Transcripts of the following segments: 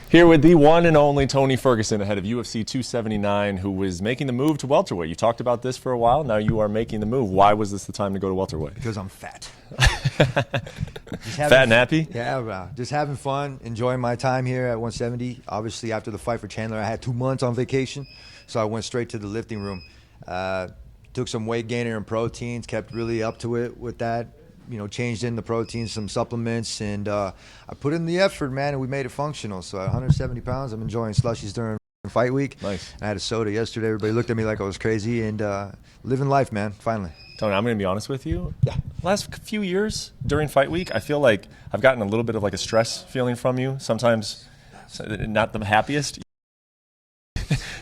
Here with the one and only Tony Ferguson, ahead of UFC 279, who was making the move to welterweight. You talked about this for a while. Now you are making the move. Why was this the time to go to welterweight? Because I'm fat. Fat and happy? Yeah, bro. Just having fun, enjoying my time here at 170. Obviously, after the fight for Chandler, I had 2 months on vacation, so I went straight to the lifting room. Took some weight gainer and proteins, kept really up to it with that. You know, changed in the proteins, some supplements, and I put in the effort, man, and we made it functional. So at 170 pounds, I'm enjoying slushies during fight week. Nice. I had a soda yesterday. Everybody looked at me like I was crazy, and living life, man, finally. Tony, I'm going to be honest with you. Yeah. Last few years during fight week, I feel like I've gotten a little bit of like a stress feeling from you. Sometimes not the happiest.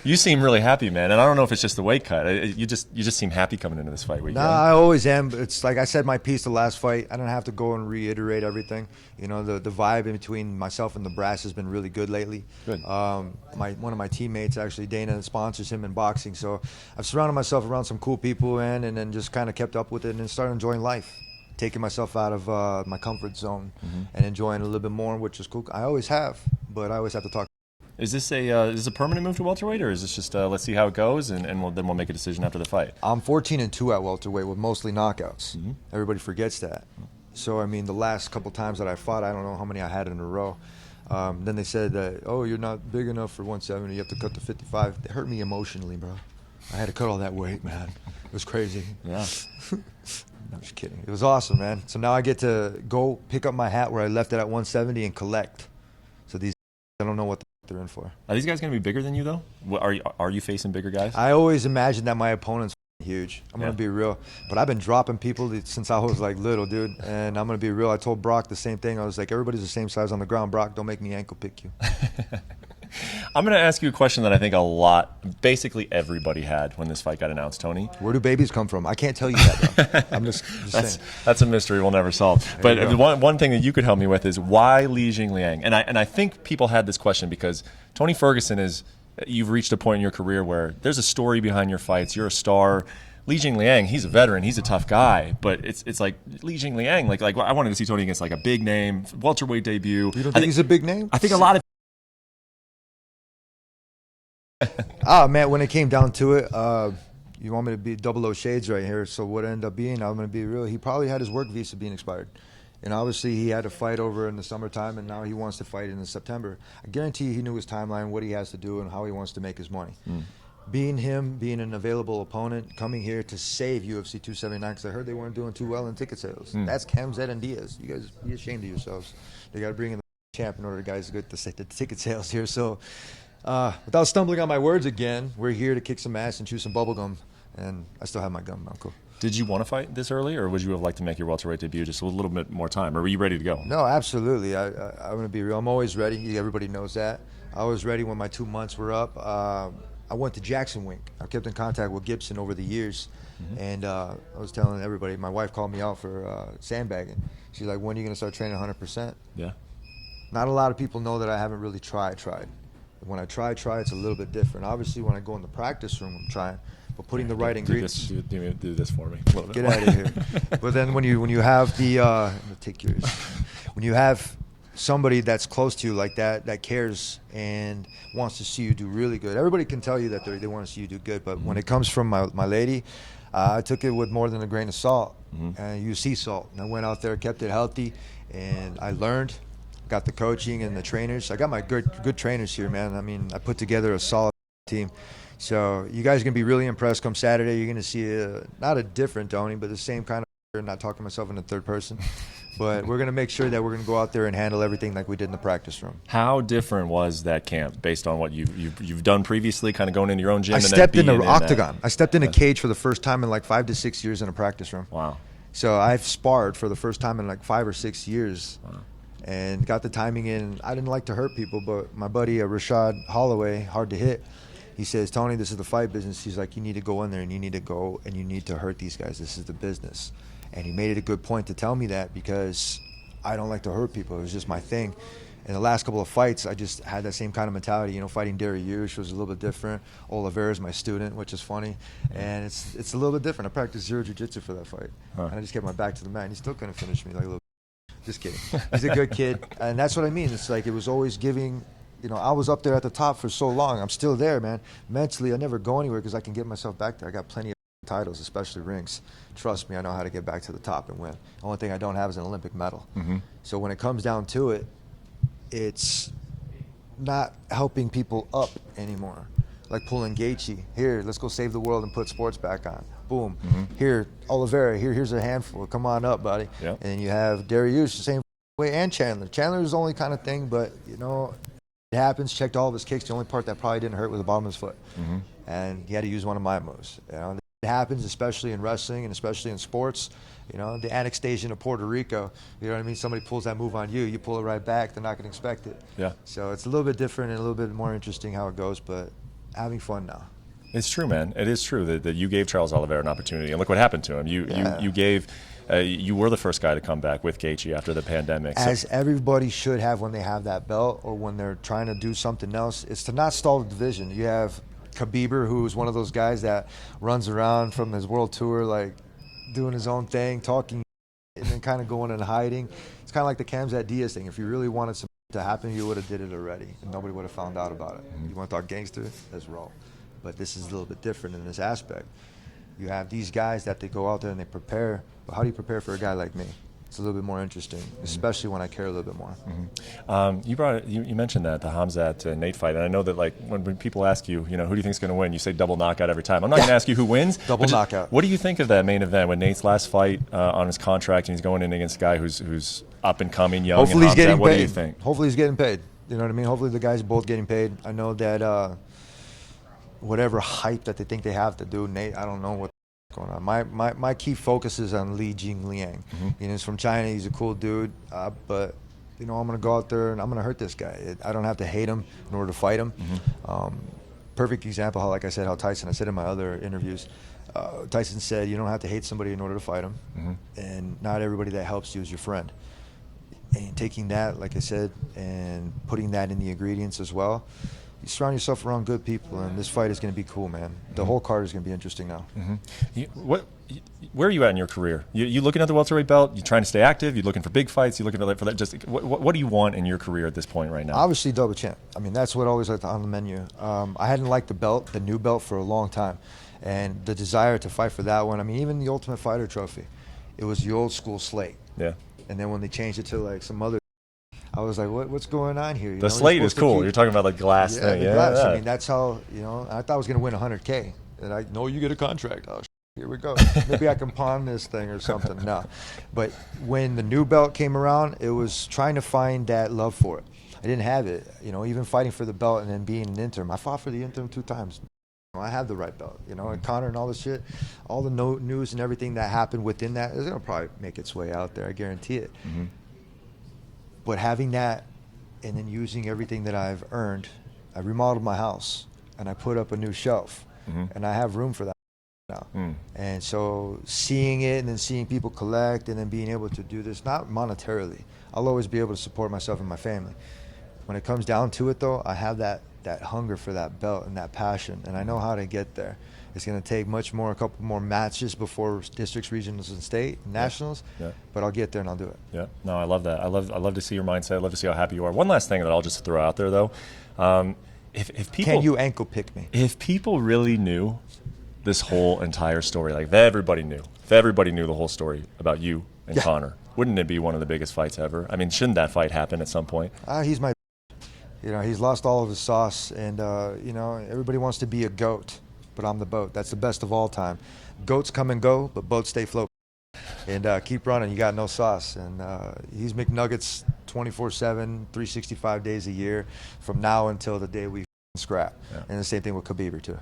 You seem really happy, man, and I don't know if it's just the weight cut. You just seem happy coming into this fight week. Nah, I always am. It's like I said my piece the last fight. I don't have to go and reiterate everything. You know, the vibe in between myself and the brass has been really good lately. Good. One of my teammates, actually, Dana, sponsors him in boxing. So I've surrounded myself around some cool people, and then just kind of kept up with it and started enjoying life. Taking myself out of my comfort zone and enjoying a little bit more, which is cool. I always have, but I always have to talk. Is this a permanent move to welterweight, or is this just let's see how it goes, and then we'll make a decision after the fight? I'm 14-2 at welterweight with mostly knockouts. Everybody forgets that. So I mean, the last couple times that I fought, I don't know how many I had in a row. Then they said that, oh, you're not big enough for 170. You have to cut to 55. It hurt me emotionally, bro. I had to cut all that weight, man. It was crazy. Yeah. I'm just kidding. It was awesome, man. So now I get to go pick up my hat where I left it at 170 and collect. So these, I don't know what they're in for. Are these guys going to be bigger than you, though? Are you facing bigger guys? I always imagine that my opponent's huge. I'm going to be real. But I've been dropping people since I was like little, dude. And I'm going to be real. I told Brock the same thing. I was like, everybody's the same size on the ground. Brock, don't make me ankle pick you. I'm going to ask you a question that I think basically everybody had when this fight got announced, Tony. Where do babies come from? I can't tell you that, bro. I'm just saying. That's a mystery we'll never solve. But one thing that you could help me with is why Li Jingliang? And I think people had this question because Tony Ferguson you've reached a point in your career where there's a story behind your fights. You're a star. Li Jingliang, he's a veteran, he's a tough guy, but it's like Li Jingliang, like I wanted to see Tony against like a big name, welterweight debut. You don't think he's a big name? I think a lot of man, when it came down to it, you want me to be double O shades right here, so what it ended up being, I'm going to be real, he probably had his work visa being expired. And obviously he had to fight over in the summertime, and now he wants to fight in September. I guarantee he knew his timeline, what he has to do, and how he wants to make his money. Being an available opponent, coming here to save UFC 279, because I heard they weren't doing too well in ticket sales. That's Khamzat and Diaz. You guys be ashamed of yourselves. They got to bring in the champ in order to guys to get the ticket sales here. So without stumbling on my words again, we're here to kick some ass and chew some bubble gum, and I still have my gum, Uncle. Did you want to fight this early, or would you have liked to make your welterweight debut just a little bit more time, or were you ready to go? No, absolutely. I'm going to be real. I'm always ready. Everybody knows that. I was ready when my 2 months were up. I went to Jackson Wink. I kept in contact with Gibson over the years, and I was telling everybody, my wife called me out for sandbagging. She's like, when are you going to start training 100%? Yeah. Not a lot of people know that I haven't really tried. When I try, it's a little bit different. Obviously, when I go in the practice room, I'm trying. But putting the right ingredients. Do this for me. Get out of here. But then when you have take yours. When you have somebody that's close to you like that cares and wants to see you do really good. Everybody can tell you that they want to see you do good, but when it comes from my lady, I took it with more than a grain of salt. And you see salt. And I went out there, kept it healthy, and I learned. Got the coaching and the trainers. I got my good trainers here, man. I mean, I put together a solid team. So you guys are going to be really impressed come Saturday. You're going to see not a different Tony, but the same kind of, not talking to myself in the third person. But we're going to make sure that we're going to go out there and handle everything like we did in the practice room. How different was that camp based on what you've done previously, kind of going into your own gym? I stepped in the octagon. I stepped in a cage for the first time in like 5 to 6 years in a practice room. Wow. So I've sparred for the first time in like 5 or 6 years. Wow. And got the timing in. I didn't like to hurt people, but my buddy Rashad Holloway, hard to hit, he says, Tony, this is the fight business. He's like, you need to go in there and you need to go and you need to hurt these guys. This is the business. And he made it a good point to tell me that because I don't like to hurt people. It was just my thing. In the last couple of fights, I just had that same kind of mentality. You know, fighting Dariush was a little bit different. Oliveira is my student, which is funny. And it's a little bit different. I practiced zero jiu-jitsu for that fight. And I just kept my back to the mat. And he still couldn't finish me like a little. Just kidding. He's a good kid. And that's what I mean. It's like it was always giving You know, I was up there at the top for so long. I'm still there, man. Mentally, I never go anywhere because I can get myself back there. I got plenty of titles, especially rings. Trust me, I know how to get back to the top and win. The only thing I don't have is an Olympic medal. So when it comes down to it, it's not helping people up anymore. Like pulling Gaethje. Here, let's go save the world and put sports back on. Boom. Here, Oliveira. Here's a handful. Come on up, buddy. Yep. And you have Dariush the same way, and Chandler. Chandler's the only kind of thing, but you know, it happens. Checked all of his kicks. The only part that probably didn't hurt was the bottom of his foot. And he had to use one of my moves. You know, it happens, especially in wrestling and especially in sports. You know, the annexation of Puerto Rico. You know what I mean? Somebody pulls that move on you, you pull it right back. They're not going to expect it. Yeah. So it's a little bit different and a little bit more interesting how it goes, but having fun now. It's true, man. It is true that you gave Charles Oliveira an opportunity, and look what happened to him. You gave. You were the first guy to come back with Gaethje after the pandemic. As everybody should have when they have that belt or when they're trying to do something else, it's to not stall the division. You have Khabib, who's one of those guys that runs around from his world tour, like doing his own thing, talking, and then kind of going and hiding. It's kind of like the Khamzat Diaz thing. If you really wanted something to happen, you would have did it already, and nobody would have found out about it. You want to talk gangster? Let's roll. But this is a little bit different in this aspect. You have these guys that they go out there and they prepare, but how do you prepare for a guy like me? It's a little bit more interesting, especially when I care a little bit more. You mentioned that the Khamzat Nate fight, and I know that like when people ask you, you know, who do you think is going to win? You say double knockout every time. I'm not going to ask you who wins. Double knockout. What do you think of that main event when Nate's last fight on his contract and he's going in against a guy who's up and coming, young? Hopefully he's getting paid. What do you think? Hopefully he's getting paid. You know what I mean? Hopefully the guys both getting paid. I know that whatever hype that they think they have to do, Nate, I don't know what's going on. My key focus is on Jingliang. You know, he's from China. He's a cool dude, but you know, I'm gonna go out there and I'm gonna hurt this guy. I don't have to hate him in order to fight him. Perfect example how, like I said, how Tyson. I said in my other interviews, Tyson said you don't have to hate somebody in order to fight him, and not everybody that helps you is your friend. And taking that, like I said, and putting that in the ingredients as well, you surround yourself around good people, and this fight is going to be cool, man. The whole card is going to be interesting now. Where are you at in your career? You looking at the welterweight belt? You trying to stay active? You looking for big fights? You looking for that? Just what do you want in your career at this point right now? Obviously, double champ. I mean, that's what always on the menu. I hadn't liked the belt, the new belt, for a long time, and the desire to fight for that one. I mean, even the Ultimate Fighter trophy, it was the old school slate. Yeah. And then when they changed it to like some other, I was like, what's going on here? The slate is cool. You're talking about like glass thing. Yeah, glass. I mean, that's how, you know, I thought I was going to win 100K. And I know you get a contract. Oh, here we go. Maybe I can pawn this thing or something. No. But when the new belt came around, it was trying to find that love for it. I didn't have it. You know, even fighting for the belt and then being an interim. I fought for the interim 2 times. I have the right belt, you know, and Connor and all this shit, all the news and everything that happened within that is going to probably make its way out there. I guarantee it. But having that and then using everything that I've earned, I remodeled my house and I put up a new shelf and I have room for that now. And so seeing it and then seeing people collect and then being able to do this, not monetarily, I'll always be able to support myself and my family. When it comes down to it, though, I have that hunger for that belt and that passion, and I know how to get there. It's going to take a couple more matches before districts, regionals, and state, and nationals, but I'll get there and I'll do it. Yeah, no, I love that. I love to see your mindset. I love to see how happy you are. One last thing that I'll just throw out there, though. If people, can you ankle pick me? If people really knew this whole entire story, like if everybody knew the whole story about you and Connor, wouldn't it be one of the biggest fights ever? I mean, shouldn't that fight happen at some point? He's my, you know, he's lost all of his sauce, and you know, everybody wants to be a goat, but I'm the boat. That's the best of all time. Goats come and go, but boats stay floating. And keep running. You got no sauce. And he's McNuggets 24/7, 365 days a year, from now until the day we scrap. And the same thing with Khabib too.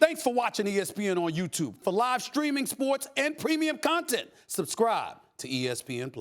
Thanks for watching ESPN on YouTube. For live streaming, sports, and premium content, subscribe to ESPN+.